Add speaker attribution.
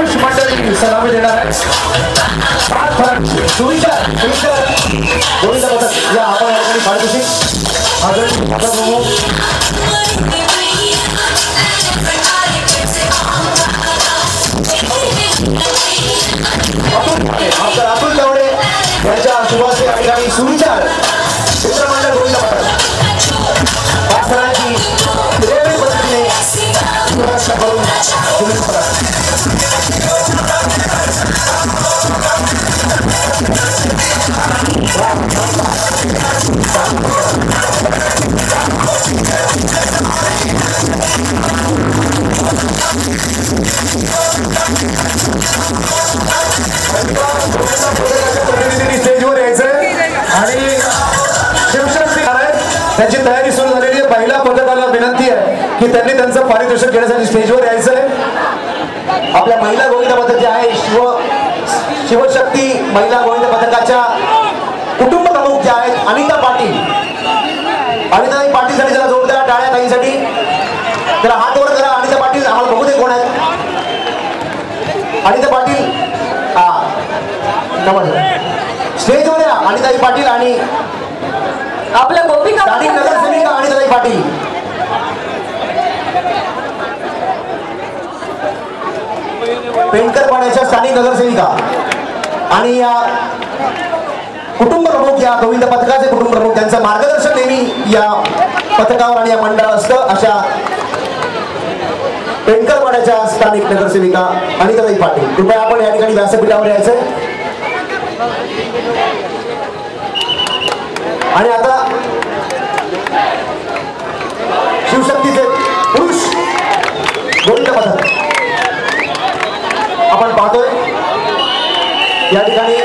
Speaker 1: पुरुष मंडळी सलामी देणार आहे. सुविचार गोविंद पथक या आपण या ठिकाणी पारितोषिक अतुल तेवढे यांच्या शुभाचे या ठिकाणी सुविचार चित्रमंडळ गोविंद पथक पाच जणांची वेगवेगळ्या पद्धतीने सुरक्षा करून गोविंद पथक स्टेजवर यायचंय आणि शिवशक्ती त्यांची तयारी सुरू झालेली आहे. पहिल्या पथकाला विनंती आहे की त्यांनी त्यांचं पारितोषिक घेण्यासाठी स्टेजवर यायचंय. आपल्या महिला गोविंद पथक जे आहे शिवशक्ती महिला गोविंद पथकाच्या कुटुंब प्रमुख ज्या आहेत अनिता पाटील, अनिताताई पाटीलसाठी जरा जोरदार टाळ्या ताईंसाठी. जरा हात वर करा. अनिता पाटील आम्हाला बघू दे कोण आहेत. अनिता पाटील नमस्कार. स्टेजवर या अनिताई पाटील आणि
Speaker 2: आपल्या गोपिका
Speaker 1: स्थानिक नगरसेविका अनिताताई पाटील. पेंडकरपाड्याच्या स्थानिक नगरसेविका आणि या कुटुंब प्रमुख या गोविंद पथकाचे कुटुंब प्रमुख त्यांचं मार्गदर्शन नेहमी या पथकावर आणि या मंडळावर असतं. अशा पेंडकरपाड्याच्या स्थानिक नगरसेविका अनिताताई पाटील कृपया आपण या ठिकाणी व्यासपीठावर यायचंय. आणि आता शिवशक्तीचे पुरुष गोविंद पथक आपण पाहतोय या ठिकाणी